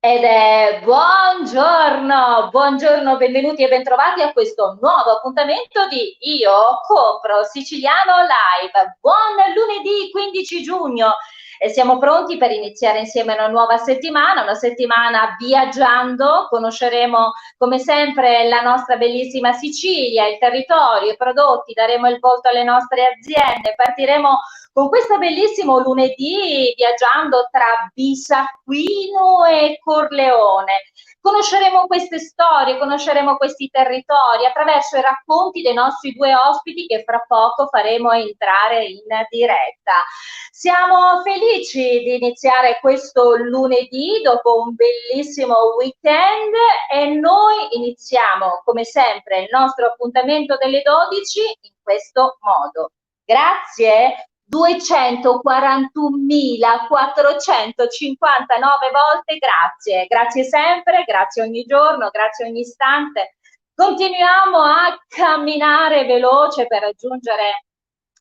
Ed è buongiorno, buongiorno, benvenuti e bentrovati a questo nuovo appuntamento di Io Compro Siciliano Live. Buon lunedì 15 giugno e siamo pronti per iniziare insieme una settimana viaggiando. Conosceremo come sempre la nostra bellissima Sicilia, il territorio, i prodotti, daremo il volto alle nostre aziende, partiremo con questo bellissimo lunedì viaggiando tra Bisacquino e Corleone. Conosceremo queste storie, conosceremo questi territori attraverso i racconti dei nostri due ospiti che fra poco faremo entrare in diretta. Siamo felici di iniziare questo lunedì dopo un bellissimo weekend e noi iniziamo come sempre il nostro appuntamento delle 12 in questo modo. Grazie 241.459 volte grazie, grazie sempre, grazie ogni giorno, grazie ogni istante. Continuiamo a camminare veloce per raggiungere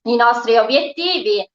i nostri obiettivi.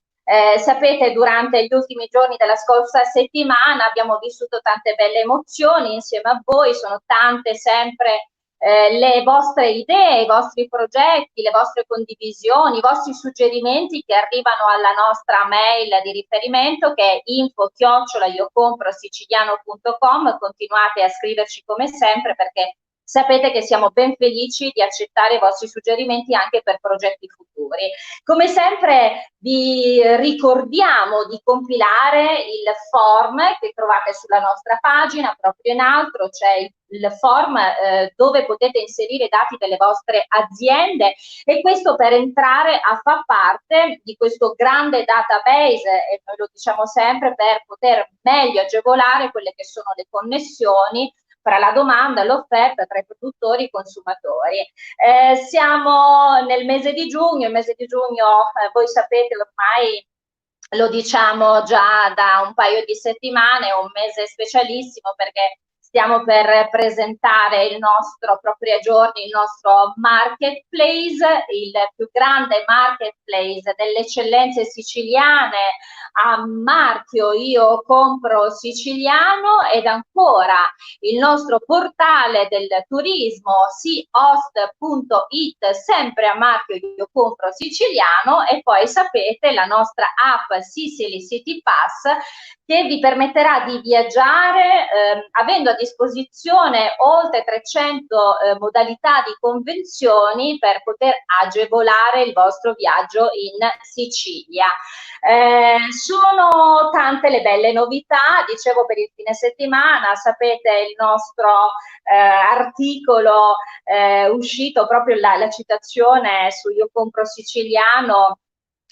Sapete, durante gli ultimi giorni della scorsa settimana abbiamo vissuto tante belle emozioni insieme a voi, sono tante sempre le vostre idee, i vostri progetti, le vostre condivisioni, i vostri suggerimenti che arrivano alla nostra mail di riferimento che è info@iocomprosiciliano.com. Continuate a scriverci come sempre perché sapete che siamo ben felici di accettare i vostri suggerimenti anche per progetti futuri. Come sempre vi ricordiamo di compilare il form che trovate sulla nostra pagina, proprio in alto c'è il form dove potete inserire i dati delle vostre aziende e questo per entrare a far parte di questo grande database, e noi lo diciamo sempre, per poter meglio agevolare quelle che sono le connessioni fra la domanda e l'offerta tra i produttori e i consumatori. Siamo nel mese di giugno, il mese di giugno voi sapete ormai lo diciamo già da un paio di settimane, è un mese specialissimo perché stiamo per presentare il nostro, proprio a giorni, il nostro marketplace, il più grande marketplace delle eccellenze siciliane a marchio Io Compro Siciliano ed ancora il nostro portale del turismo seahost.it sempre a marchio Io Compro Siciliano e poi sapete la nostra app Sicily City Pass che vi permetterà di viaggiare avendo a disposizione oltre 300 modalità di convenzioni per poter agevolare il vostro viaggio in Sicilia. Sono tante le belle novità, dicevo per il fine settimana, sapete il nostro articolo uscito proprio la citazione su Io Compro Siciliano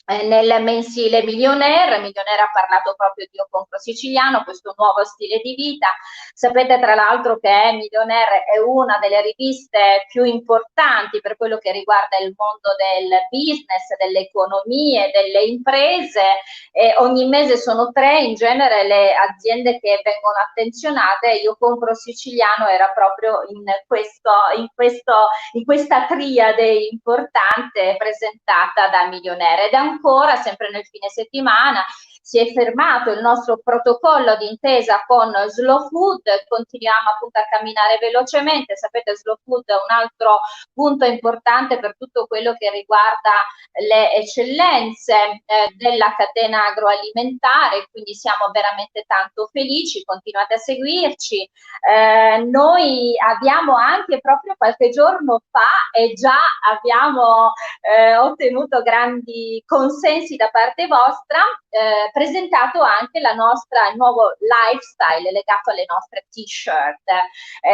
nel mensile Millionaire ha parlato proprio di Io Compro Siciliano, questo nuovo stile di vita. Sapete tra l'altro che Millionaire è una delle riviste più importanti per quello che riguarda il mondo del business, delle economie, delle imprese e ogni mese sono 3 in genere le aziende che vengono attenzionate. Io Compro Siciliano era proprio in questa triade importante presentata da Millionaire ed ancora sempre nel fine settimana si è fermato il nostro protocollo d'intesa con Slow Food, continuiamo appunto a camminare velocemente, sapete Slow Food è un altro punto importante per tutto quello che riguarda le eccellenze della catena agroalimentare, quindi siamo veramente tanto felici, continuate a seguirci. Noi abbiamo anche proprio qualche giorno fa e già abbiamo ottenuto grandi consensi da parte vostra, presentato anche il nuovo lifestyle legato alle nostre t-shirt.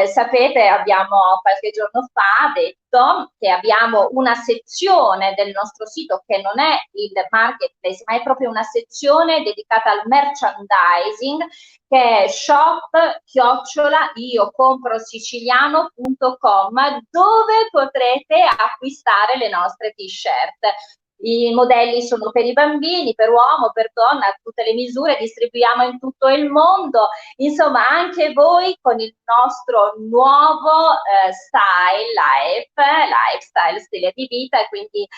Sapete, abbiamo qualche giorno fa detto che abbiamo una sezione del nostro sito che non è il marketplace, ma è proprio una sezione dedicata al merchandising che è shop@iocomprosiciliano.com dove potrete acquistare le nostre t-shirt. I modelli sono per i bambini, per uomo, per donna, a tutte le misure, distribuiamo in tutto il mondo. Insomma, anche voi con il nostro nuovo lifestyle, stile di vita, e quindi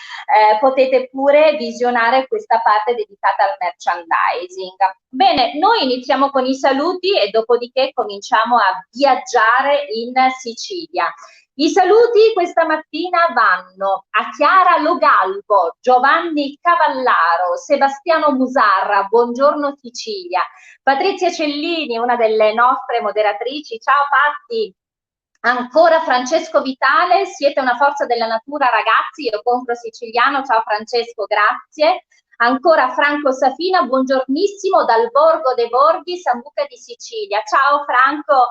potete pure visionare questa parte dedicata al merchandising. Bene, noi iniziamo con i saluti e dopodiché cominciamo a viaggiare in Sicilia. I saluti questa mattina vanno a Chiara Logalvo, Giovanni Cavallaro, Sebastiano Musarra, buongiorno Sicilia, Patrizia Cellini, una delle nostre moderatrici, ciao Patti, ancora Francesco Vitale, siete una forza della natura ragazzi, io compro siciliano, ciao Francesco, grazie. Ancora Franco Safina, buongiornissimo dal Borgo dei Borghi, Sambuca di Sicilia. Ciao Franco,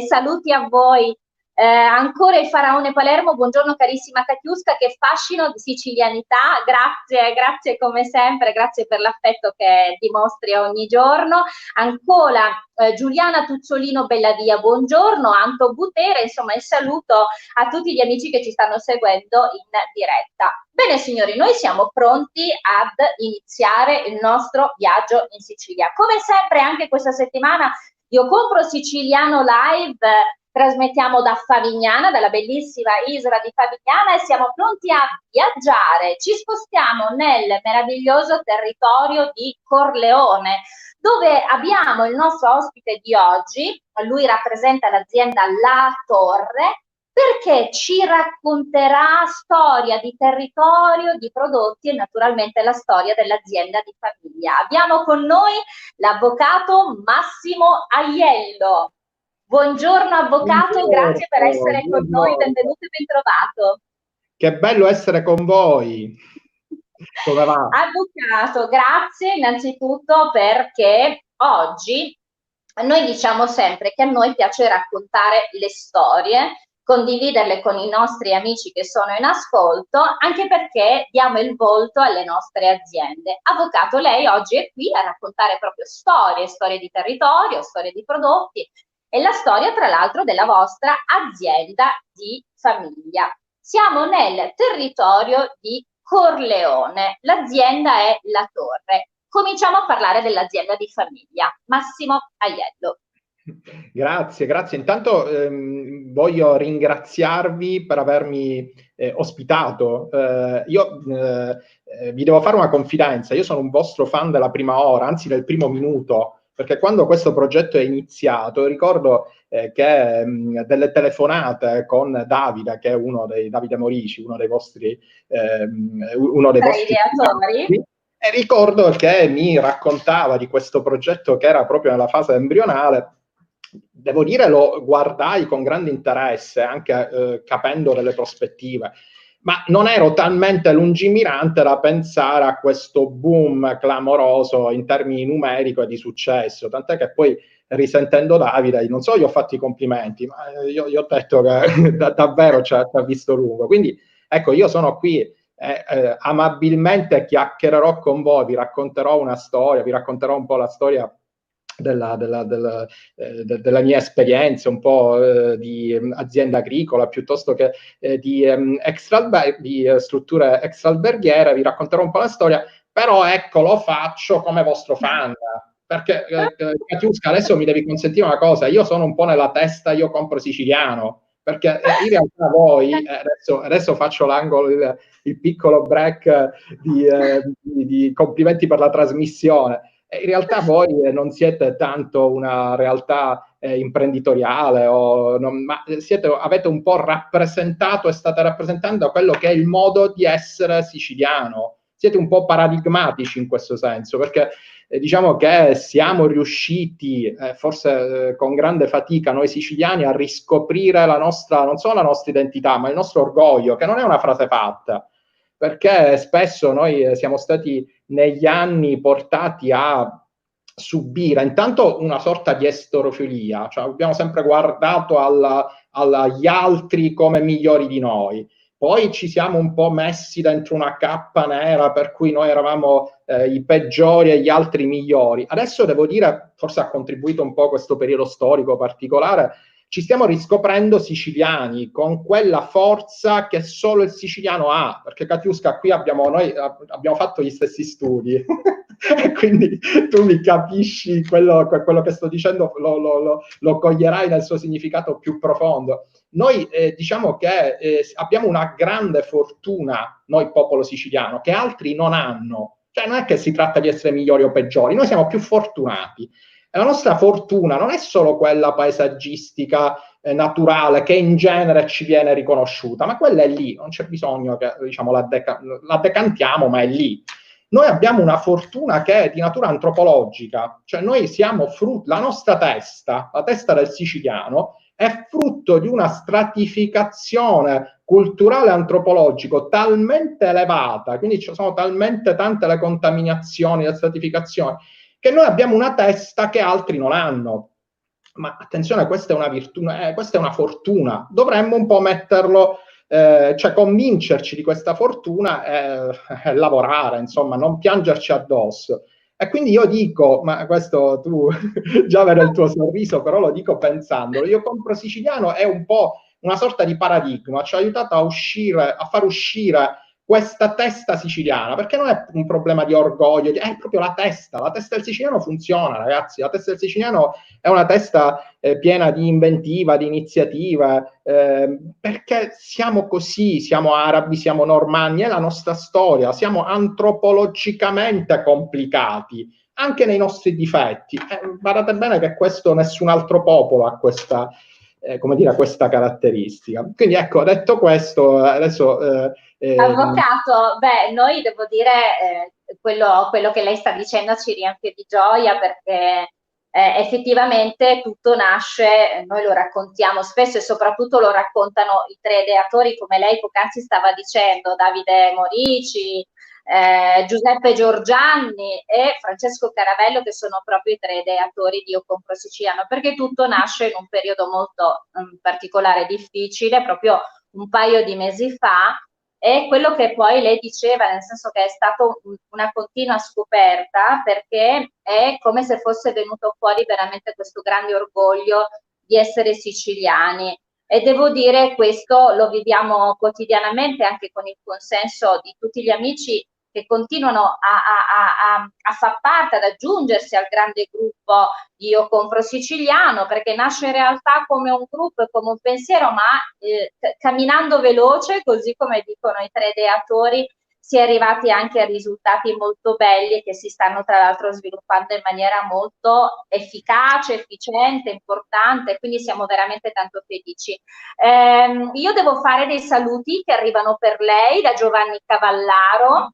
saluti a voi. Ancora il Faraone Palermo, buongiorno carissima Katiuska, che fascino di sicilianità, grazie, grazie come sempre, grazie per l'affetto che dimostri ogni giorno. Ancora Giuliana Tuzzolino Bellavia, buongiorno, Anto Butera, insomma il saluto a tutti gli amici che ci stanno seguendo in diretta. Bene signori, noi siamo pronti ad iniziare il nostro viaggio in Sicilia. Come sempre anche questa settimana io compro Siciliano Live, trasmettiamo da Favignana, dalla bellissima isola di Favignana e siamo pronti a viaggiare. Ci spostiamo nel meraviglioso territorio di Corleone, dove abbiamo il nostro ospite di oggi, lui rappresenta l'azienda La Torre, perché ci racconterà storia di territorio, di prodotti e naturalmente la storia dell'azienda di famiglia. Abbiamo con noi l'avvocato Massimo Aiello. Buongiorno avvocato, grazie per essere con noi, benvenuto e bentrovato. Che bello essere con voi. Come va? Avvocato, grazie innanzitutto perché oggi noi diciamo sempre che a noi piace raccontare le storie, condividerle con i nostri amici che sono in ascolto, anche perché diamo il volto alle nostre aziende. Avvocato, lei oggi è qui a raccontare proprio storie, storie di territorio, storie di prodotti e la storia tra l'altro della vostra azienda di famiglia. Siamo nel territorio di Corleone, l'azienda è La Torre. Cominciamo a parlare dell'azienda di famiglia. Massimo Aiello. Grazie, grazie. Intanto voglio ringraziarvi per avermi ospitato. Io vi devo fare una confidenza, io sono un vostro fan della prima ora, anzi del primo minuto, perché quando questo progetto è iniziato ricordo che delle telefonate con Davide, che è uno dei Davide Morici, uno dei vostri ideatori. E ricordo che mi raccontava di questo progetto che era proprio nella fase embrionale. Devo dire, lo guardai con grande interesse, anche capendo delle prospettive, ma non ero talmente lungimirante da pensare a questo boom clamoroso in termini numerico e di successo, tant'è che poi risentendo Davide, non so, gli ho fatto i complimenti, ma io ho detto che davvero ci ha visto lungo. Quindi ecco, io sono qui, amabilmente chiacchiererò con voi, vi racconterò una storia, vi racconterò un po' la storia della mia esperienza, un po' di azienda agricola piuttosto che di strutture extraalberghiere, vi racconterò un po' la storia, però ecco, lo faccio come vostro fan. Perché Katiuska, adesso mi devi consentire una cosa, io sono un po' nella testa, io compro siciliano, perché in realtà voi, adesso faccio l'angolo, il piccolo break di complimenti per la trasmissione. In realtà voi non siete tanto una realtà imprenditoriale, ma avete un po' rappresentato e state rappresentando quello che è il modo di essere siciliano. Siete un po' paradigmatici in questo senso, perché diciamo che siamo riusciti, forse con grande fatica, noi siciliani, a riscoprire la nostra, non solo la nostra identità, ma il nostro orgoglio, che non è una frase fatta, perché spesso noi siamo stati negli anni portati a subire intanto una sorta di estorofilia, cioè abbiamo sempre guardato agli altri come migliori di noi. Poi ci siamo un po' messi dentro una cappa nera per cui noi eravamo i peggiori e gli altri migliori. Adesso devo dire, forse ha contribuito un po' questo periodo storico particolare, ci stiamo riscoprendo siciliani con quella forza che solo il siciliano ha, perché Katiuska, qui noi abbiamo fatto gli stessi studi e quindi tu mi capisci quello che sto dicendo, lo coglierai nel suo significato più profondo. Noi diciamo che abbiamo una grande fortuna, noi popolo siciliano, che altri non hanno, Cioè non è che si tratta di essere migliori o peggiori, noi siamo più fortunati. E la nostra fortuna non è solo quella paesaggistica, naturale, che in genere ci viene riconosciuta, ma quella è lì, non c'è bisogno che diciamo, la decantiamo, ma è lì. Noi abbiamo una fortuna che è di natura antropologica, cioè noi siamo frutto, la nostra testa, la testa del siciliano, è frutto di una stratificazione culturale e antropologico talmente elevata, quindi ci sono talmente tante le contaminazioni, le stratificazioni, che noi abbiamo una testa che altri non hanno. Ma attenzione, questa è una virtù, questa è una fortuna. Dovremmo un po' metterlo, cioè convincerci di questa fortuna e lavorare, insomma, non piangerci addosso. E quindi io dico, ma questo tu già vedi il tuo sorriso, però lo dico pensandolo, io compro siciliano è un po' una sorta di paradigma, ci ha aiutato a uscire, a far uscire questa testa siciliana, perché non è un problema di orgoglio, è proprio la testa del siciliano funziona, ragazzi, la testa del siciliano è una testa piena di inventiva, di iniziativa, perché siamo così, siamo arabi, siamo normanni, è la nostra storia, siamo antropologicamente complicati, anche nei nostri difetti. Guardate bene che questo nessun altro popolo ha questa, come dire, questa caratteristica. Quindi ecco, detto questo, adesso... Avvocato, beh, noi devo dire quello che lei sta dicendo ci riempie di gioia perché effettivamente tutto nasce, noi lo raccontiamo spesso e soprattutto lo raccontano i tre ideatori come lei poc'anzi stava dicendo, Davide Morici, Giuseppe Giorgianni e Francesco Caravello che sono proprio i tre ideatori di Io Compro Siciliano perché tutto nasce in un periodo molto particolare e difficile, proprio un paio di mesi fa è quello che poi lei diceva, nel senso che è stata una continua scoperta perché è come se fosse venuto fuori veramente questo grande orgoglio di essere siciliani. E devo dire questo lo viviamo quotidianamente anche con il consenso di tutti gli amici che continuano a far parte, ad aggiungersi al grande gruppo di Io Compro Siciliano, perché nasce in realtà come un gruppo e come un pensiero, ma camminando veloce, così come dicono i tre ideatori, si è arrivati anche a risultati molto belli che si stanno tra l'altro sviluppando in maniera molto efficace, efficiente, importante, quindi siamo veramente tanto felici. Io devo fare dei saluti che arrivano per lei da Giovanni Cavallaro.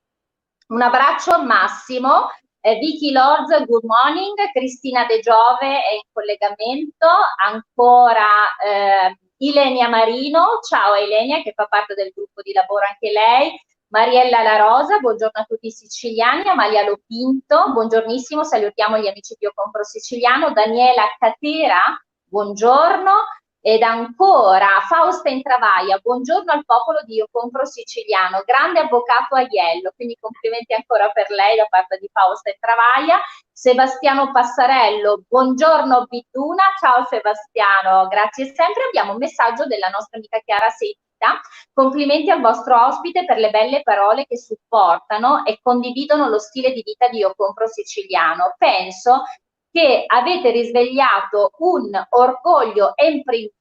Un abbraccio a Massimo, Vicky Lorz, good morning, Cristina De Giove è in collegamento, ancora Ilenia Marino, ciao Ilenia che fa parte del gruppo di lavoro anche lei, Mariella La Rosa, buongiorno a tutti i siciliani, Amalia Lopinto, buongiornissimo, salutiamo gli amici di Io Compro Siciliano, Daniela Catera, buongiorno, ed ancora Fausta Intravaglia, buongiorno al popolo di Io Compro Siciliano, grande avvocato Aiello, quindi complimenti ancora per lei da parte di Fausta Intravaglia. Sebastiano Passarello, buongiorno Bittuna, ciao Sebastiano, grazie sempre. Abbiamo un messaggio della nostra amica Chiara Seita, complimenti al vostro ospite per le belle parole che supportano e condividono lo stile di vita di Io Compro Siciliano. Penso che avete risvegliato un orgoglio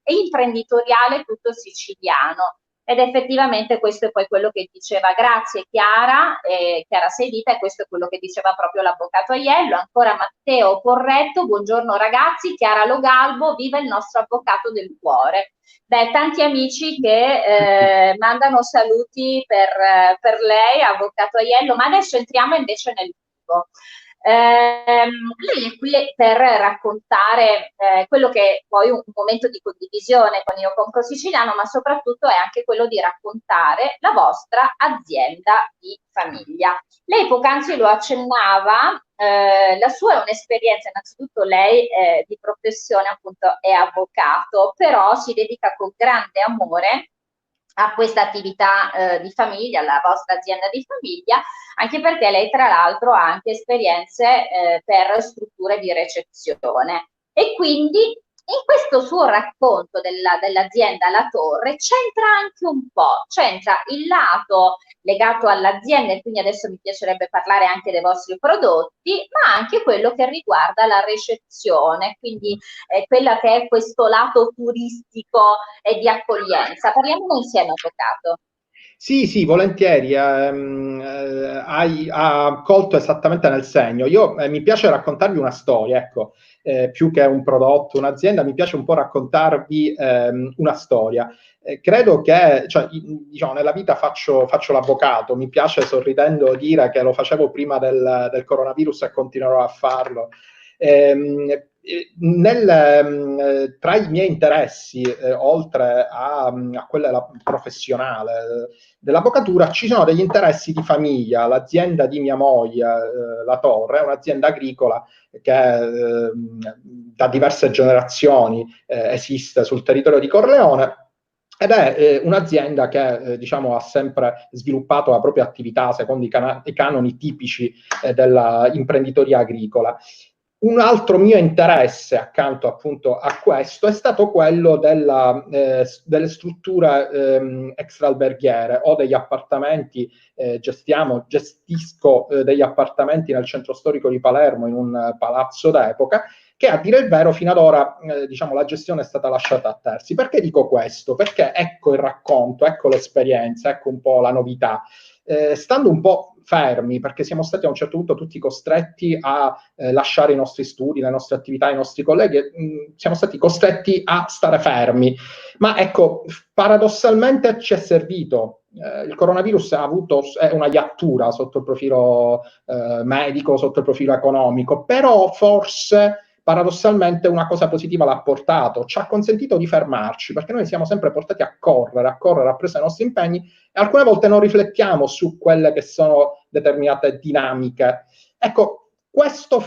imprenditoriale tutto siciliano. Ed effettivamente questo è poi quello che diceva, grazie Chiara, Chiara Sedita, e questo è quello che diceva proprio l'avvocato Aiello. Ancora Matteo Porretto, buongiorno ragazzi, Chiara Logalbo, viva il nostro avvocato del cuore. Beh, tanti amici che mandano saluti per lei, avvocato Aiello, ma adesso entriamo invece nel vivo. Lei è qui per raccontare quello che è poi un momento di condivisione con Io Compro Siciliano, ma soprattutto è anche quello di raccontare la vostra azienda di famiglia. Lei poc'anzi lo accennava, la sua è un'esperienza, innanzitutto lei di professione appunto è avvocato, però si dedica con grande amore a questa attività di famiglia, alla vostra azienda di famiglia, anche perché lei tra l'altro ha anche esperienze per strutture di recezione e quindi in questo suo racconto dell'azienda La Torre c'entra anche un po', c'entra il lato legato all'azienda e quindi adesso mi piacerebbe parlare anche dei vostri prodotti, ma anche quello che riguarda la recezione, quindi quella che è questo lato turistico e di accoglienza. Parliamo insieme, avvocato. Sì, sì, volentieri, ha colto esattamente nel segno. Io mi piace raccontarvi una storia, ecco, più che un prodotto, un'azienda, mi piace un po' raccontarvi una storia. Credo che, cioè, diciamo, nella vita faccio l'avvocato, mi piace sorridendo dire che lo facevo prima del coronavirus e continuerò a farlo. Tra i miei interessi, oltre a quella professionale dell'avvocatura, ci sono degli interessi di famiglia. L'azienda di mia moglie, La Torre, è un'azienda agricola che da diverse generazioni esiste sul territorio di Corleone. Ed è un'azienda che diciamo, ha sempre sviluppato la propria attività secondo i canoni tipici della imprenditoria agricola. Un altro mio interesse accanto appunto a questo è stato quello delle strutture extraalberghiere o degli appartamenti. Gestisco degli appartamenti nel centro storico di Palermo in un palazzo d'epoca che, a dire il vero, fino ad ora diciamo, la gestione è stata lasciata a terzi. Perché dico questo? Perché ecco il racconto, ecco l'esperienza, ecco un po' la novità. Stando un po' fermi, perché siamo stati a un certo punto tutti costretti a lasciare i nostri studi, le nostre attività, i nostri colleghi, siamo stati costretti a stare fermi. Ma ecco, paradossalmente ci è servito. Il coronavirus è una iattura sotto il profilo medico, sotto il profilo economico, però forse paradossalmente una cosa positiva l'ha portato, ci ha consentito di fermarci, perché noi siamo sempre portati a correre, a presa i nostri impegni, e alcune volte non riflettiamo su quelle che sono determinate dinamiche. Ecco, questo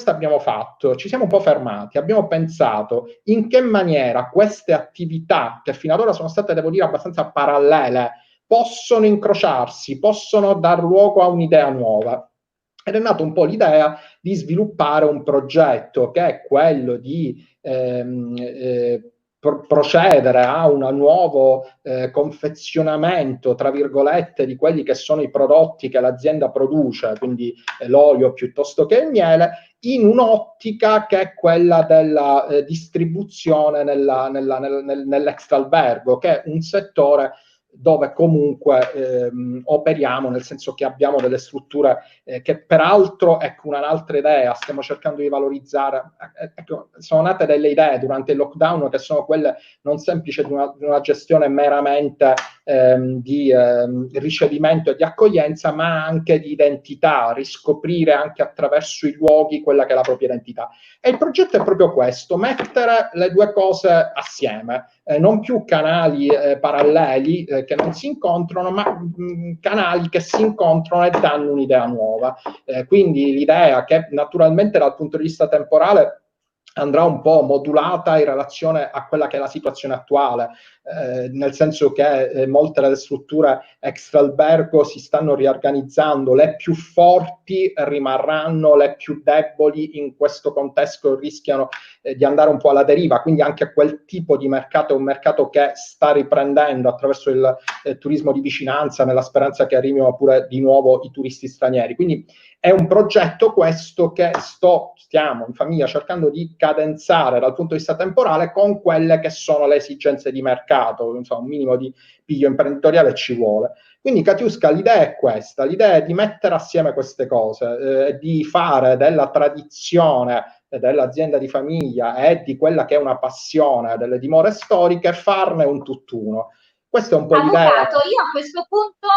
abbiamo fatto, ci siamo un po' fermati, abbiamo pensato in che maniera queste attività, che fino ad ora sono state, devo dire, abbastanza parallele, possono incrociarsi, possono dar luogo a un'idea nuova. Ed è nata un po' l'idea di sviluppare un progetto che è quello di procedere a un nuovo confezionamento, tra virgolette, di quelli che sono i prodotti che l'azienda produce, quindi l'olio piuttosto che il miele, in un'ottica che è quella della distribuzione nell'extraalbergo, che è un settore dove comunque operiamo, nel senso che abbiamo delle strutture che peraltro, ecco, un'altra idea, stiamo cercando di valorizzare, ecco, sono nate delle idee durante il lockdown che sono quelle non semplici di una gestione meramente di ricevimento e di accoglienza, ma anche di identità, riscoprire anche attraverso i luoghi quella che è la propria identità. E il progetto è proprio questo, mettere le due cose assieme. Non più canali paralleli che non si incontrano, ma canali che si incontrano e danno un'idea nuova. Quindi l'idea che naturalmente dal punto di vista temporale andrà un po' modulata in relazione a quella che è la situazione attuale, nel senso che molte delle strutture extraalbergo si stanno riorganizzando, le più forti rimarranno, le più deboli in questo contesto rischiano di andare un po' alla deriva, quindi anche quel tipo di mercato è un mercato che sta riprendendo attraverso il turismo di vicinanza, nella speranza che arrivino pure di nuovo i turisti stranieri. Quindi è un progetto questo che stiamo in famiglia cercando di cadenzare dal punto di vista temporale con quelle che sono le esigenze di mercato, insomma un minimo di piglio imprenditoriale ci vuole. Quindi Katiuska, l'idea è questa, l'idea è di mettere assieme queste cose, di fare della tradizione dell'azienda di famiglia e di quella che è una passione delle dimore storiche, farne un tutt'uno. Questa è un po' l'idea. Avvocato, io a questo punto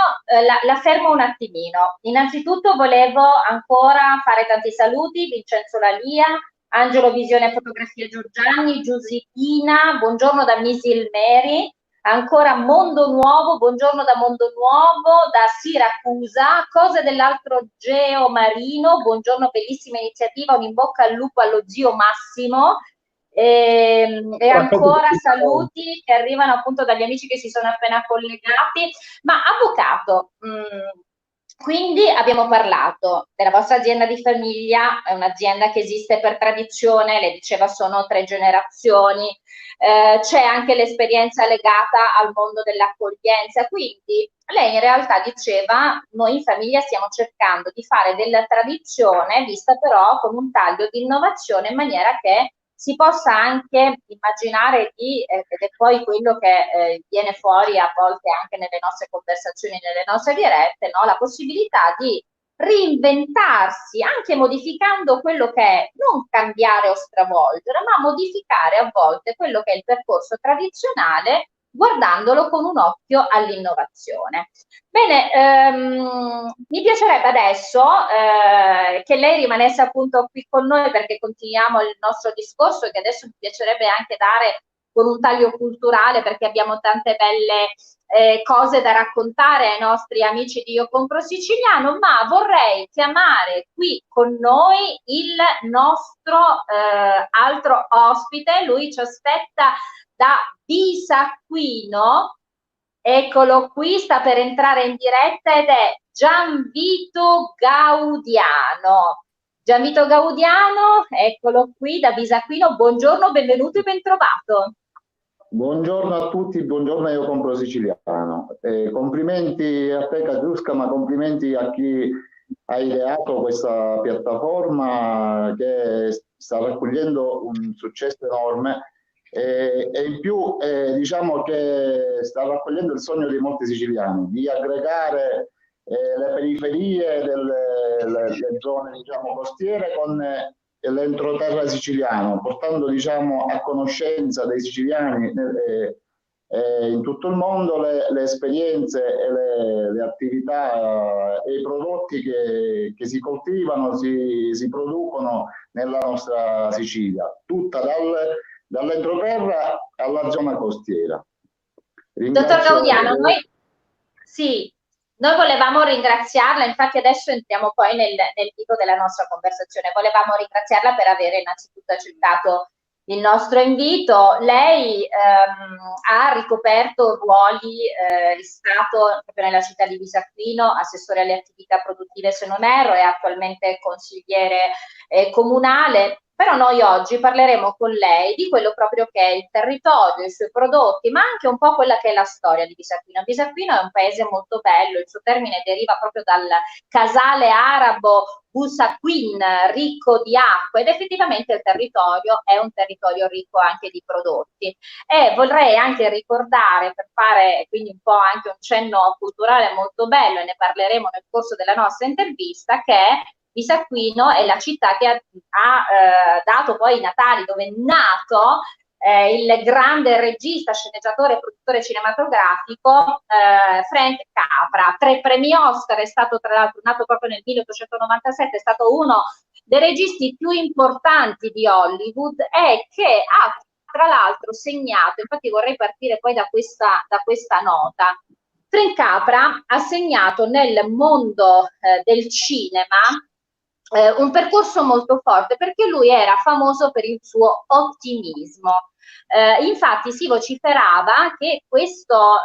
la fermo un attimino. Innanzitutto volevo ancora fare tanti saluti, Vincenzo Lalia, Angelo Visione Fotografia Giorgiani, Giuseppina, buongiorno da Misil Mary, ancora Mondo Nuovo, buongiorno da Mondo Nuovo, da Siracusa, Cose dell'altro Geo Marino, buongiorno, bellissima iniziativa, un in bocca al lupo allo zio Massimo. E ancora saluti che arrivano appunto dagli amici che si sono appena collegati. Ma avvocato, quindi abbiamo parlato della vostra azienda di famiglia, è un'azienda che esiste per tradizione, le diceva sono 3 generazioni, c'è anche l'esperienza legata al mondo dell'accoglienza, quindi lei in realtà diceva noi in famiglia stiamo cercando di fare della tradizione vista però con un taglio di innovazione in maniera che si possa anche immaginare ed è poi quello che viene fuori a volte anche nelle nostre conversazioni, nelle nostre dirette, no? La possibilità di reinventarsi, anche modificando quello che è, non cambiare o stravolgere, ma modificare a volte quello che è il percorso tradizionale, guardandolo con un occhio all'innovazione. Bene, mi piacerebbe adesso che lei rimanesse appunto qui con noi perché continuiamo il nostro discorso e che adesso mi piacerebbe anche dare con un taglio culturale perché abbiamo tante belle cose da raccontare ai nostri amici di Io Compro Siciliano, ma vorrei chiamare qui con noi il nostro altro ospite, lui ci aspetta da Bisacquino, eccolo qui, sta per entrare in diretta ed è Gianvito Gaudiano. Gianvito Gaudiano, eccolo qui da Bisacquino, buongiorno, benvenuto e bentrovato. Buongiorno a tutti, buongiorno a Io Compro Siciliano. Complimenti a te Katiuska, ma complimenti a chi ha ideato questa piattaforma che sta raccogliendo un successo enorme e in più diciamo che sta raccogliendo il sogno di molti siciliani di aggregare le periferie delle zone diciamo costiere con l'entroterra siciliano, portando diciamo a conoscenza dei siciliani in tutto il mondo le esperienze e le attività e i prodotti che si coltivano, si producono nella nostra Sicilia, tutta dall'entroterra alla zona costiera. Dottor Gaudiano, noi volevamo ringraziarla, infatti adesso entriamo poi nel vivo della nostra conversazione, volevamo ringraziarla per aver innanzitutto accettato il nostro invito. Lei ha ricoperto ruoli, è stato proprio nella città di Bisacquino assessore alle attività produttive se non erro, è attualmente consigliere comunale. Però noi oggi parleremo con lei di quello proprio che è il territorio, i suoi prodotti, ma anche un po' quella che è la storia di Bisacquino. Bisacquino è un paese molto bello, il suo termine deriva proprio dal casale arabo Busaqin, ricco di acqua, ed effettivamente il territorio è un territorio ricco anche di prodotti. E vorrei anche ricordare, per fare quindi un po' anche un cenno culturale molto bello, e ne parleremo nel corso della nostra intervista, che Bisacquino è la città che ha dato poi i natali, dove è nato il grande regista, sceneggiatore e produttore cinematografico Frank Capra. 3 premi Oscar, è stato tra l'altro nato proprio nel 1897, è stato uno dei registi più importanti di Hollywood e che ha tra l'altro segnato, infatti vorrei partire poi da questa nota. Frank Capra ha segnato nel mondo del cinema un percorso molto forte perché lui era famoso per il suo ottimismo. Infatti si vociferava che questo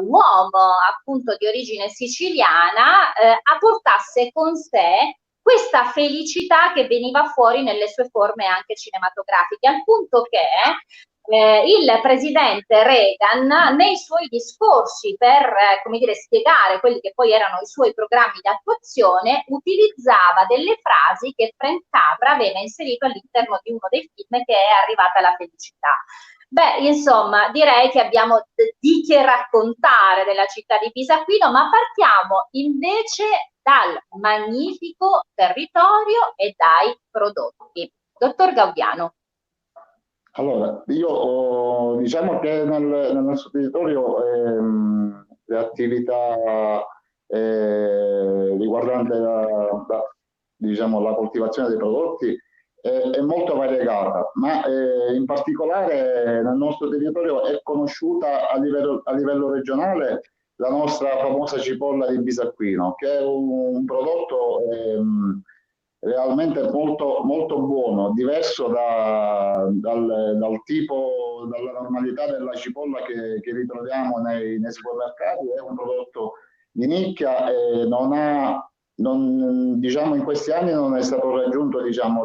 uomo appunto di origine siciliana apportasse con sé questa felicità che veniva fuori nelle sue forme anche cinematografiche, al punto che il presidente Reagan nei suoi discorsi per come dire, spiegare quelli che poi erano i suoi programmi di attuazione utilizzava delle frasi che Frank Capra aveva inserito all'interno di uno dei film che è Arrivata la felicità. Beh, insomma, direi che abbiamo di che raccontare della città di Bisacquino, ma partiamo invece dal magnifico territorio e dai prodotti. Dottor Gaudiano. Allora, io diciamo che nel nostro territorio le attività riguardanti diciamo, la coltivazione dei prodotti è molto variegata, ma in particolare nel nostro territorio è conosciuta a livello regionale la nostra famosa cipolla di Bisacquino, che è un prodotto realmente molto, molto buono, diverso dal tipo, dalla normalità della cipolla che ritroviamo nei supermercati. È un prodotto di nicchia e diciamo, in questi anni non è stato raggiunto, diciamo,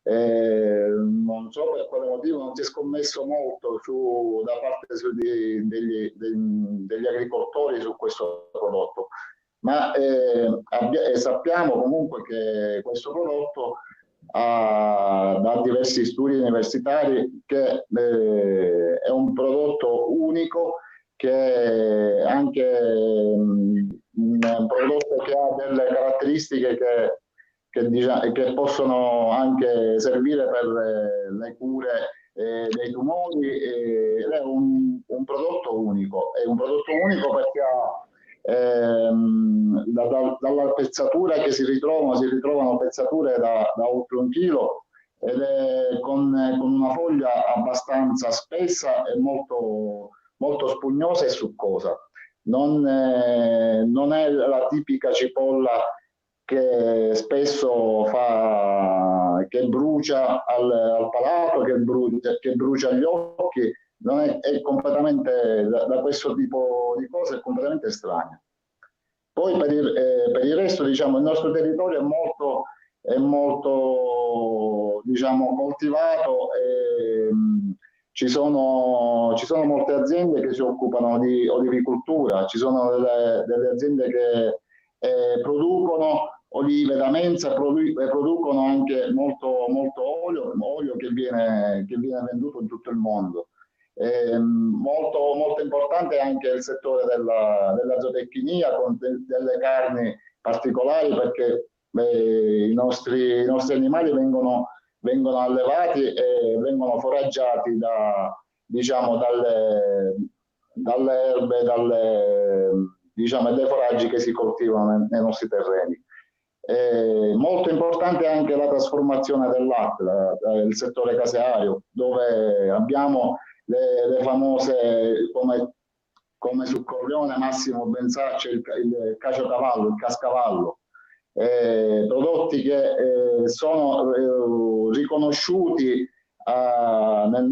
non so per quale motivo non si è scommesso molto da parte degli agricoltori su questo prodotto, ma sappiamo comunque che questo prodotto ha da diversi studi universitari, che è un prodotto unico, che è anche un prodotto che ha delle caratteristiche che possono anche servire per le cure dei tumori, ed è un prodotto unico. È un prodotto unico perché ha dalla pezzatura che si ritrovano pezzature da oltre 1 chilo, ed è con una foglia abbastanza spessa e molto, molto spugnosa e succosa. Non è la tipica cipolla che spesso che brucia al palato, che brucia gli occhi. Non è completamente, da questo tipo di cose, è completamente estranea. Poi per il resto, diciamo, il nostro territorio è molto diciamo, coltivato, e ci sono molte aziende che si occupano di olivicoltura, ci sono delle aziende che producono olive da mensa, producono anche molto olio che viene venduto in tutto il mondo. Molto importante è anche il settore della zootecnia, con delle carni particolari, perché i nostri animali vengono allevati e vengono foraggiati diciamo, dalle erbe, diciamo, dai foraggi che si coltivano nei nostri terreni. Molto importante è anche la trasformazione del latte, il settore caseario, dove abbiamo le famose, come su Corleone Massimo ben sa, c'è il caciocavallo, il cascavallo, prodotti che sono riconosciuti nati nel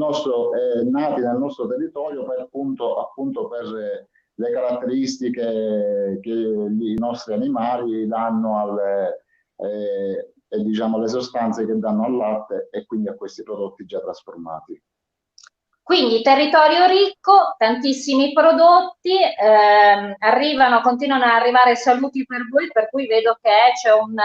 nostro territorio appunto per le caratteristiche che i nostri animali danno diciamo, le sostanze che danno al latte, e quindi a questi prodotti già trasformati. Quindi territorio ricco, tantissimi prodotti, continuano ad arrivare saluti per voi, per cui vedo che c'è una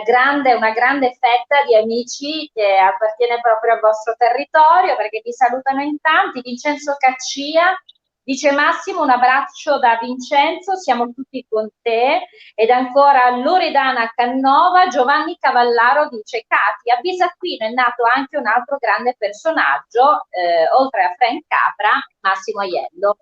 grande fetta di amici che appartiene proprio al vostro territorio, perché vi salutano in tanti. Vincenzo Caccia dice: Massimo, un abbraccio da Vincenzo, siamo tutti con te. Ed ancora Loredana Cannova. Giovanni Cavallaro dice: Cati, a Bisacquino è nato anche un altro grande personaggio, oltre a Frank Capra, Massimo Aiello.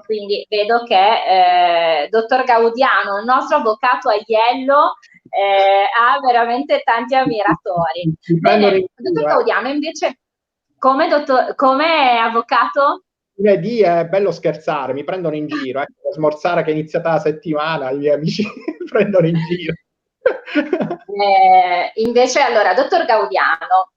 Quindi vedo che dottor Gaudiano, il nostro avvocato Aiello, ha veramente tanti ammiratori. Bene, dottor Gaudiano, invece, come avvocato? Lunedì è bello scherzare, mi prendono in giro, per smorzare che è iniziata la settimana, i miei amici mi prendono in giro. Invece, allora, dottor Gaudiano,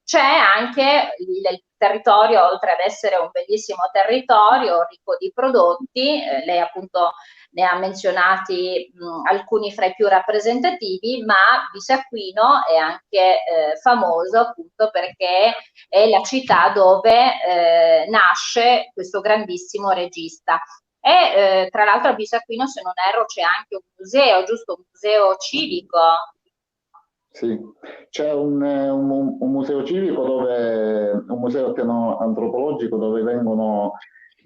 c'è anche il territorio, oltre ad essere un bellissimo territorio ricco di prodotti, lei appunto ne ha menzionati alcuni fra i più rappresentativi, ma Bisacquino è anche famoso appunto perché è la città dove nasce questo grandissimo regista. E tra l'altro a Bisacquino, se non erro, c'è anche un museo, giusto? Un museo civico. Sì, c'è un museo civico, un museo antropologico, dove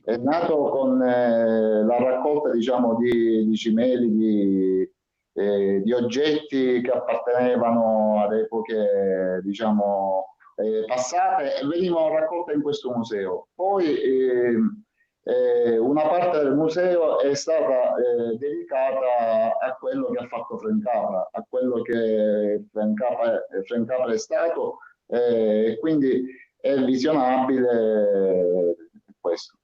è nato con la raccolta, diciamo, di cimeli, di oggetti che appartenevano ad epoche, diciamo, passate, e venivano raccolte in questo museo. Poi una parte del museo è stata dedicata a quello che ha fatto Frank Capra, a quello che Frank Capra è stato, e quindi è visionabile questo.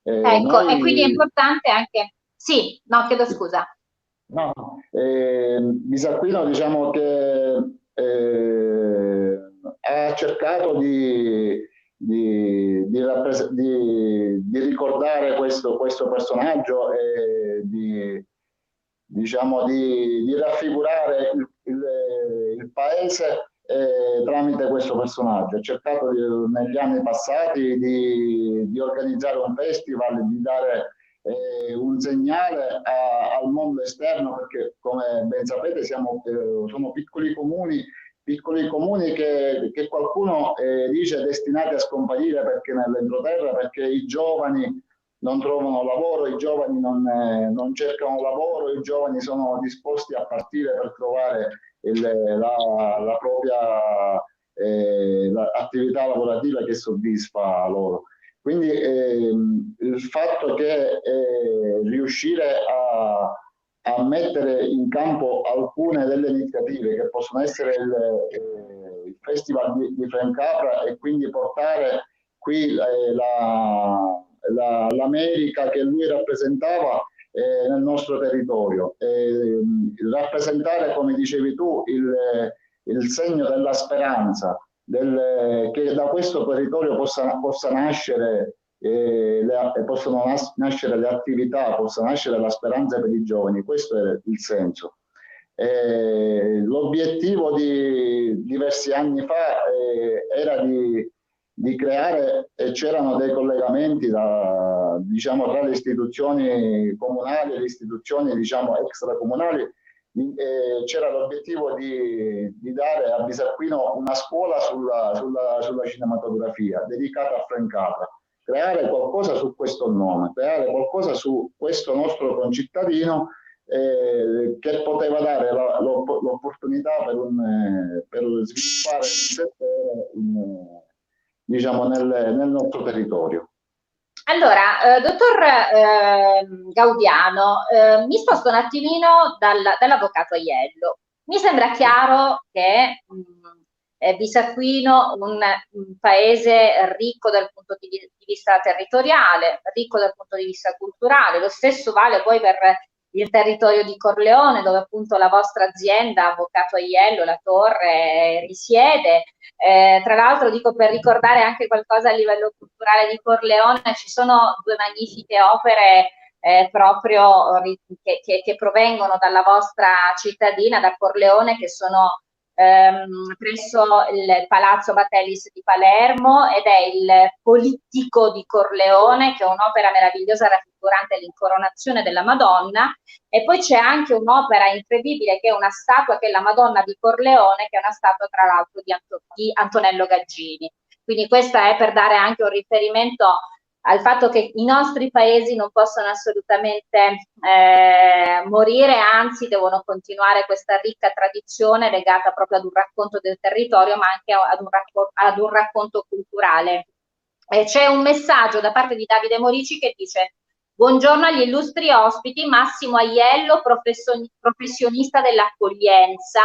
Ecco, e quindi è importante anche... Sì, no, chiedo scusa. No, Bisacquino, diciamo che ha cercato di ricordare questo personaggio, e diciamo di raffigurare il paese tramite questo personaggio. Ha cercato negli anni passati di organizzare un festival, di dare un segnale al mondo esterno, perché come ben sapete sono piccoli comuni piccoli comuni che qualcuno dice destinati a scomparire perché nell'entroterra, perché i giovani non trovano lavoro, i giovani non cercano lavoro, i giovani sono disposti a partire per trovare la propria attività lavorativa che soddisfa loro. Quindi il fatto che riuscire a mettere in campo alcune delle iniziative che possono essere il Festival di Francapra e quindi portare qui l'America che lui rappresentava nel nostro territorio, rappresentare, come dicevi tu, il segno della speranza, che da questo territorio possa nascere possono nascere le attività, possa nascere la speranza per i giovani. Questo è il senso. L'obiettivo di diversi anni fa era di creare, e c'erano dei collegamenti diciamo, tra le istituzioni comunali e le istituzioni, diciamo, extracomunali. C'era l'obiettivo di dare a Bisacquino una scuola sulla cinematografia dedicata a Frank Capra, creare qualcosa su questo nome, creare qualcosa su questo nostro concittadino che poteva dare l'opportunità per sviluppare il settore diciamo, nel nostro territorio. Allora, dottor Gaudiano, mi sposto un attimino dall'avvocato Aiello. Mi sembra chiaro che Bisacquino, un paese ricco dal punto di vista territoriale, ricco dal punto di vista culturale, lo stesso vale poi per il territorio di Corleone, dove appunto la vostra azienda, Avvocato Aiello, La Torre, risiede. Tra l'altro, dico, per ricordare anche qualcosa a livello culturale di Corleone, ci sono due magnifiche opere proprio che provengono dalla vostra cittadina, da Corleone, che sono presso il Palazzo Batellis di Palermo, ed è il Polittico di Corleone, che è un'opera meravigliosa raffigurante l'incoronazione della Madonna, e poi c'è anche un'opera incredibile che è una statua, che è la Madonna di Corleone, che è una statua tra l'altro di Antonello Gaggini. Quindi questa è per dare anche un riferimento al fatto che i nostri paesi non possono assolutamente morire, anzi devono continuare questa ricca tradizione legata proprio ad un racconto del territorio, ma anche ad un racconto culturale. C'è un messaggio da parte di Davide Morici che dice: buongiorno agli illustri ospiti, Massimo Aiello, professionista dell'accoglienza,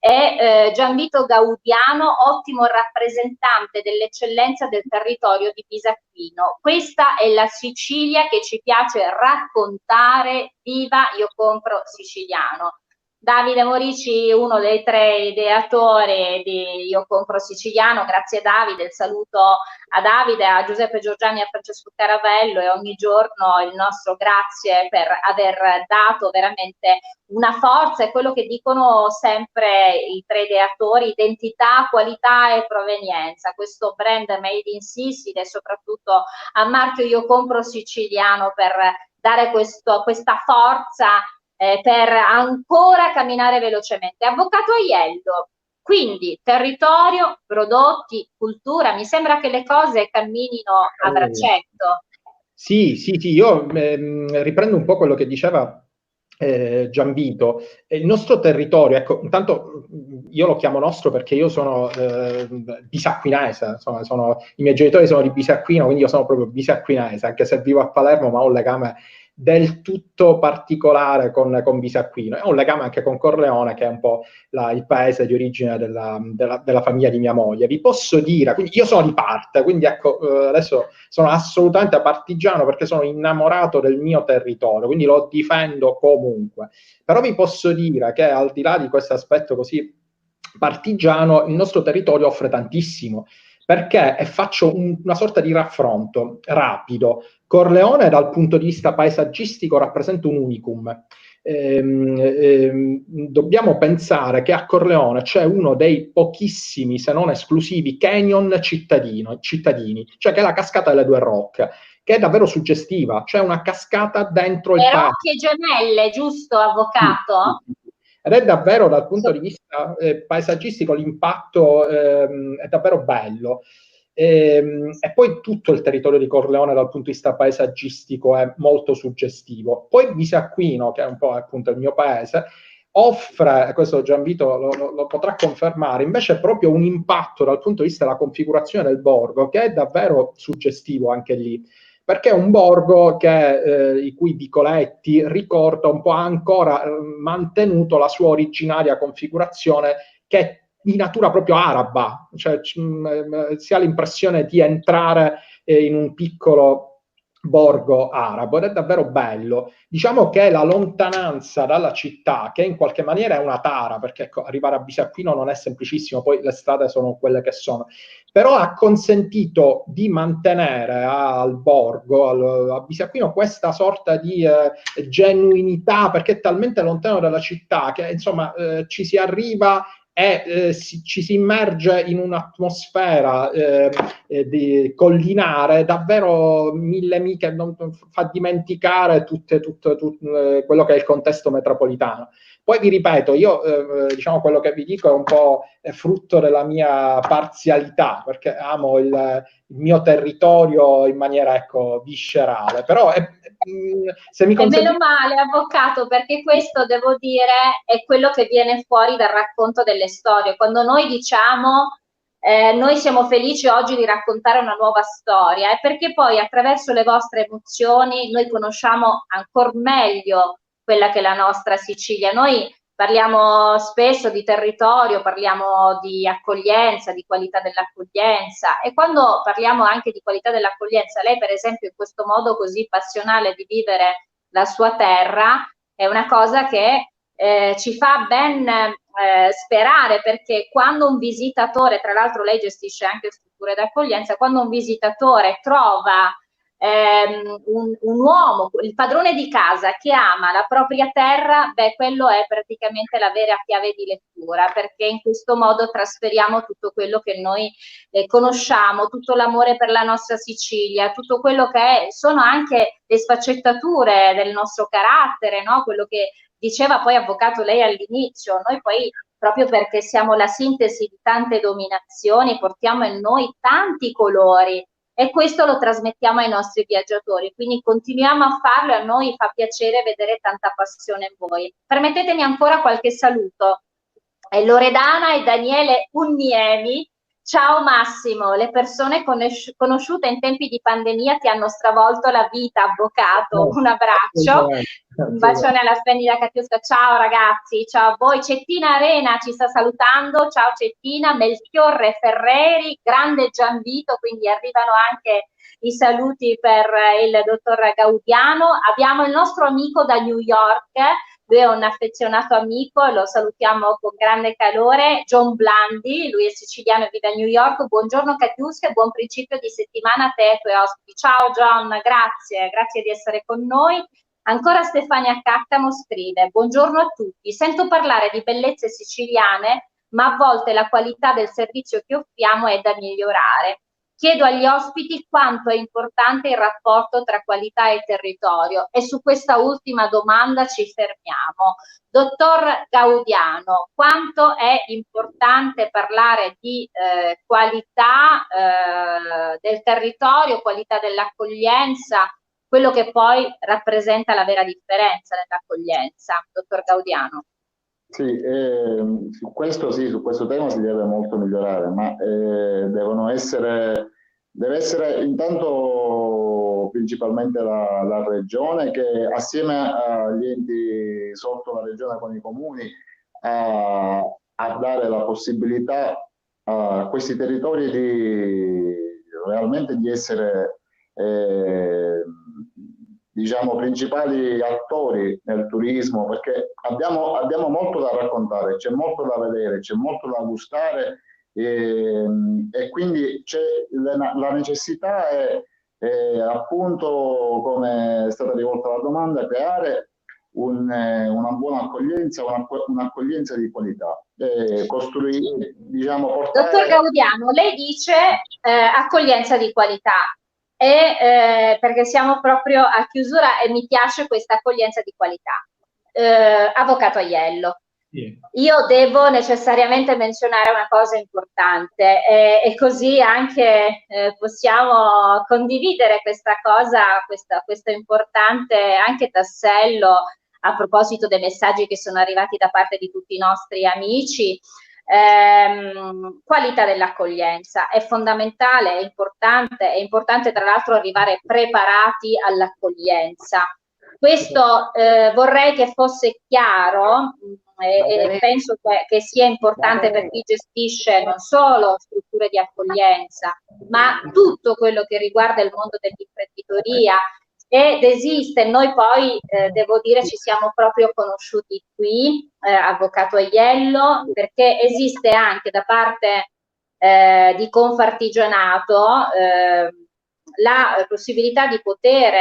e Gianvito Gaudiano, ottimo rappresentante dell'eccellenza del territorio di Bisacquino. Questa è la Sicilia che ci piace raccontare, viva Io Compro Siciliano. Davide Morici, uno dei 3 ideatori di Io Compro Siciliano. Grazie Davide, il saluto a Davide, a Giuseppe Giorgiani e a Francesco Caravello, e ogni giorno il nostro grazie per aver dato veramente una forza, è quello che dicono sempre i 3 ideatori: identità, qualità e provenienza. Questo brand made in Sicily, e soprattutto a marchio Io Compro Siciliano, per dare questa forza per ancora camminare velocemente. Avvocato Aiello, quindi territorio, prodotti, cultura, mi sembra che le cose camminino a braccetto. Sì, io riprendo un po' quello che diceva Gianvito. Il nostro territorio, ecco, intanto io lo chiamo nostro perché io sono bisacquinese, i miei genitori sono di Bisacquino, quindi io sono proprio bisacquinese, anche se vivo a Palermo, ma ho un legame del tutto particolare con Bisacquino. È un legame anche con Corleone, che è un po' il paese di origine della famiglia di mia moglie. Vi posso dire, quindi io sono di parte, quindi ecco, adesso sono assolutamente partigiano perché sono innamorato del mio territorio, quindi lo difendo comunque. Però vi posso dire che al di là di questo aspetto così partigiano, il nostro territorio offre tantissimo, perché, e faccio una sorta di raffronto rapido, Corleone dal punto di vista paesaggistico rappresenta un unicum. Dobbiamo pensare che a Corleone c'è uno dei pochissimi, se non esclusivi, canyon cittadini, cioè che è la cascata delle Due Rocche, che è davvero suggestiva. C'è una cascata dentro il Le paese. Rocche Gemelle, giusto, avvocato? ed è davvero dal punto di vista paesaggistico l'impatto è davvero bello. E poi tutto il territorio di Corleone dal punto di vista paesaggistico è molto suggestivo. Poi Bisacquino, che è un po' appunto il mio paese, offre, questo Gianvito lo potrà confermare, invece proprio un impatto dal punto di vista della configurazione del borgo che è davvero suggestivo anche lì, perché è un borgo che, i cui vicoletti ricorda un po' ancora mantenuto la sua originaria configurazione che è di natura proprio araba, cioè si ha l'impressione di entrare in un piccolo borgo arabo ed è davvero bello. Diciamo che la lontananza dalla città, che in qualche maniera è una tara, perché ecco, arrivare a Bisacquino non è semplicissimo, poi le strade sono quelle che sono, però ha consentito di mantenere al borgo, a Bisacquino, questa sorta di genuinità, perché è talmente lontano dalla città che insomma ci si arriva e ci si immerge in un'atmosfera di collinare davvero mille miche, non fa dimenticare tutto quello che è il contesto metropolitano. Poi vi ripeto, io diciamo quello che vi dico è un po' frutto della mia parzialità, perché amo il mio territorio in maniera ecco viscerale, però se mi consentite... E meno male, avvocato, perché questo, devo dire, è quello che viene fuori dal racconto delle storie. Quando noi diciamo noi siamo felici oggi di raccontare una nuova storia, è perché poi attraverso le vostre emozioni noi conosciamo ancora meglio quella che è la nostra Sicilia. Noi parliamo spesso di territorio, parliamo di accoglienza, di qualità dell'accoglienza, e quando parliamo anche di qualità dell'accoglienza, lei per esempio in questo modo così passionale di vivere la sua terra è una cosa che ci fa ben sperare, perché quando un visitatore, tra l'altro lei gestisce anche strutture d'accoglienza, quando un visitatore trova un uomo, il padrone di casa che ama la propria terra, beh, quello è praticamente la vera chiave di lettura, perché in questo modo trasferiamo tutto quello che noi conosciamo, tutto l'amore per la nostra Sicilia, tutto quello che sono anche le sfaccettature del nostro carattere, no? Quello che diceva poi avvocato lei all'inizio, noi poi proprio perché siamo la sintesi di tante dominazioni, portiamo in noi tanti colori e questo lo trasmettiamo ai nostri viaggiatori, quindi continuiamo a farlo e a noi fa piacere vedere tanta passione in voi. Permettetemi ancora qualche saluto. Loredana e Daniele Unniemi. Ciao Massimo, le persone conosciute in tempi di pandemia ti hanno stravolto la vita, avvocato. Un abbraccio, un bacione alla splendida Katiuska. Ciao ragazzi, ciao a voi. Cettina Arena ci sta salutando, ciao Cettina. Melchiorre Ferreri, grande Gianvito, quindi arrivano anche i saluti per il dottor Gaudiano. Abbiamo il nostro amico da New York, lui è un affezionato amico, lo salutiamo con grande calore, John Blandi, lui è siciliano e vive a New York. Buongiorno Katiuska e buon principio di settimana a te e ai tuoi ospiti. Ciao John, grazie di essere con noi. Ancora Stefania Caccamo scrive: buongiorno a tutti, sento parlare di bellezze siciliane, ma a volte la qualità del servizio che offriamo è da migliorare. Chiedo agli ospiti quanto è importante il rapporto tra qualità e territorio e su questa ultima domanda ci fermiamo. Dottor Gaudiano, quanto è importante parlare di qualità del territorio, qualità dell'accoglienza, quello che poi rappresenta la vera differenza nell'accoglienza, dottor Gaudiano? Sì, su questo tema si deve molto migliorare, ma deve essere intanto principalmente la regione, che assieme agli enti sotto la regione con i comuni a dare la possibilità a questi territori di realmente di essere diciamo principali attori nel turismo, perché abbiamo molto da raccontare, c'è molto da vedere, c'è molto da gustare e quindi c'è la necessità è appunto, come è stata rivolta la domanda, creare una buona accoglienza, un'accoglienza di qualità, costruire, diciamo, portare... Dottor Gaudiano, lei dice accoglienza di qualità, perché siamo proprio a chiusura e mi piace questa accoglienza di qualità. Avvocato Aiello, Io devo necessariamente menzionare una cosa importante e così anche possiamo condividere questa cosa, questo importante anche tassello a proposito dei messaggi che sono arrivati da parte di tutti i nostri amici. Qualità dell'accoglienza è fondamentale, è importante tra l'altro arrivare preparati all'accoglienza. Questo vorrei che fosse chiaro e penso che sia importante per chi gestisce non solo strutture di accoglienza, ma tutto quello che riguarda il mondo dell'imprenditoria. Ed esiste, noi poi devo dire ci siamo proprio conosciuti qui, Avvocato Aiello, perché esiste anche da parte di Confartigianato la possibilità di poter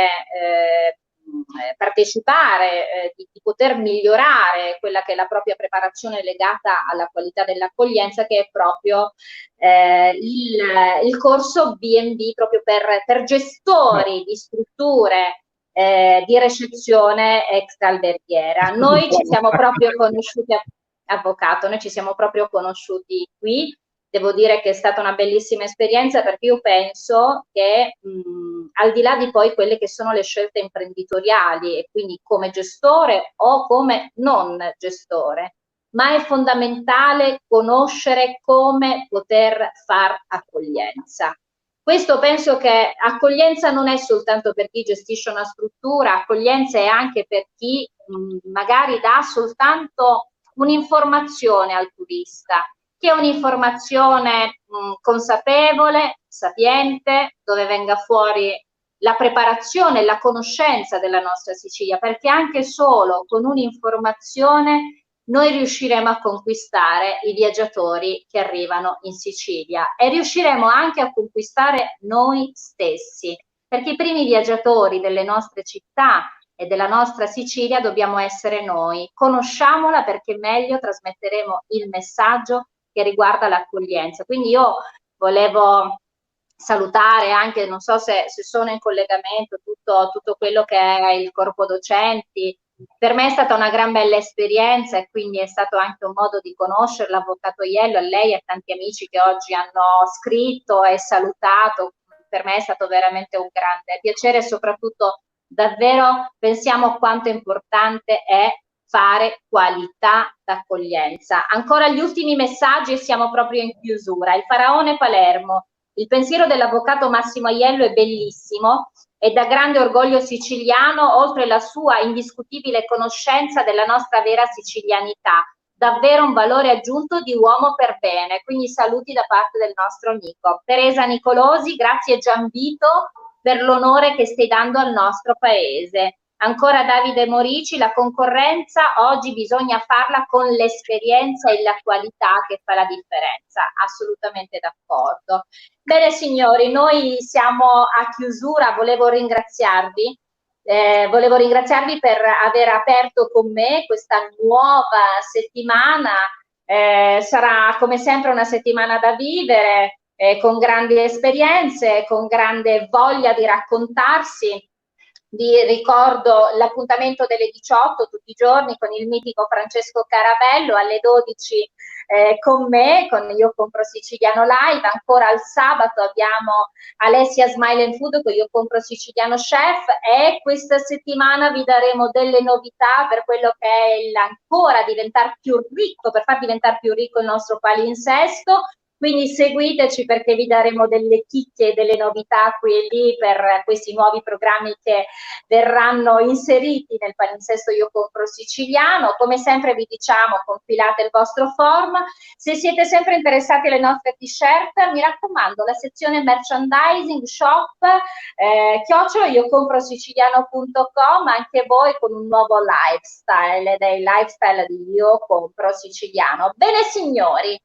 partecipare, di poter migliorare quella che è la propria preparazione legata alla qualità dell'accoglienza, che è proprio il corso B&B proprio per gestori di strutture di recezione extraalberghiera. Noi ci siamo proprio conosciuti, Avvocato, noi ci siamo proprio conosciuti qui. Devo dire che è stata una bellissima esperienza, perché io penso che al di là di poi quelle che sono le scelte imprenditoriali, e quindi come gestore o come non gestore, ma è fondamentale conoscere come poter far accoglienza. Questo penso che accoglienza non è soltanto per chi gestisce una struttura, accoglienza è anche per chi magari dà soltanto un'informazione al turista, che è un'informazione consapevole, sapiente, dove venga fuori la preparazione e la conoscenza della nostra Sicilia, perché anche solo con un'informazione noi riusciremo a conquistare i viaggiatori che arrivano in Sicilia e riusciremo anche a conquistare noi stessi, perché i primi viaggiatori delle nostre città e della nostra Sicilia dobbiamo essere noi. Conosciamola, perché meglio trasmetteremo il messaggio che riguarda l'accoglienza. Quindi io volevo salutare anche, non so se sono in collegamento, tutto quello che è il corpo docenti. Per me è stata una gran bella esperienza e quindi è stato anche un modo di conoscere l'Avvocato Aiello, a lei e a tanti amici che oggi hanno scritto e salutato. Per me è stato veramente un grande piacere e soprattutto davvero pensiamo quanto importante è fare qualità d'accoglienza. Ancora gli ultimi messaggi e siamo proprio in chiusura. Il Faraone Palermo. Il pensiero dell'Avvocato Massimo Aiello è bellissimo e da grande orgoglio siciliano, oltre la sua indiscutibile conoscenza della nostra vera sicilianità. Davvero un valore aggiunto di uomo per bene. Quindi saluti da parte del nostro amico. Teresa Nicolosi, grazie Gianvito per l'onore che stai dando al nostro paese. Ancora Davide Morici, la concorrenza oggi bisogna farla con l'esperienza e la qualità che fa la differenza. Assolutamente d'accordo. Bene signori, noi siamo a chiusura, volevo ringraziarvi per aver aperto con me questa nuova settimana. Sarà come sempre una settimana da vivere, con grandi esperienze, con grande voglia di raccontarsi. Vi ricordo l'appuntamento delle 18 tutti i giorni con il mitico Francesco Caravello, alle 12 con me, con Io Compro Siciliano Live. Ancora il sabato abbiamo Alessia Smile and Food con Io Compro Siciliano Chef, e questa settimana vi daremo delle novità per quello che è ancora diventare più ricco, per far diventare più ricco il nostro palinsesto. Quindi seguiteci, perché vi daremo delle chicche e delle novità qui e lì per questi nuovi programmi che verranno inseriti nel palinsesto Io Compro Siciliano. Come sempre vi diciamo, compilate il vostro form. Se siete sempre interessati alle nostre t-shirt, mi raccomando, la sezione merchandising shop @iocomprosiciliano.com, anche voi con un nuovo lifestyle, ed è il lifestyle di Io Compro Siciliano. Bene signori,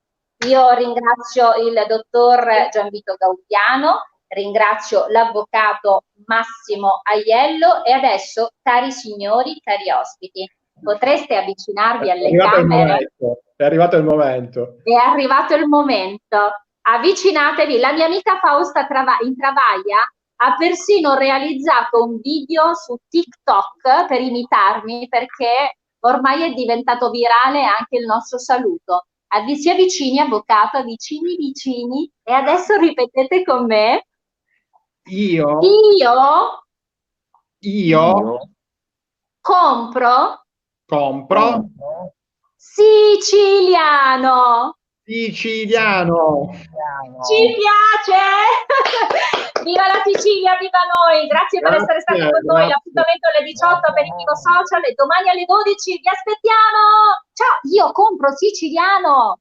io ringrazio il dottor Gianvito Gaudiano, ringrazio l'avvocato Massimo Aiello e adesso, cari signori, cari ospiti, potreste avvicinarvi alle camere. È arrivato il momento. È arrivato il momento. Avvicinatevi. La mia amica Fausta in Travaglia ha persino realizzato un video su TikTok per imitarmi, perché ormai è diventato virale anche il nostro saluto. Si avvicini, avvocato, avvicini, vicini, e adesso ripetete con me. Io compro siciliano. siciliano. Ci piace! Viva la Sicilia, viva noi! Grazie per essere stati con noi. L'appuntamento alle 18 Aperitivo Social e domani alle 12 vi aspettiamo! Ciao, io compro siciliano!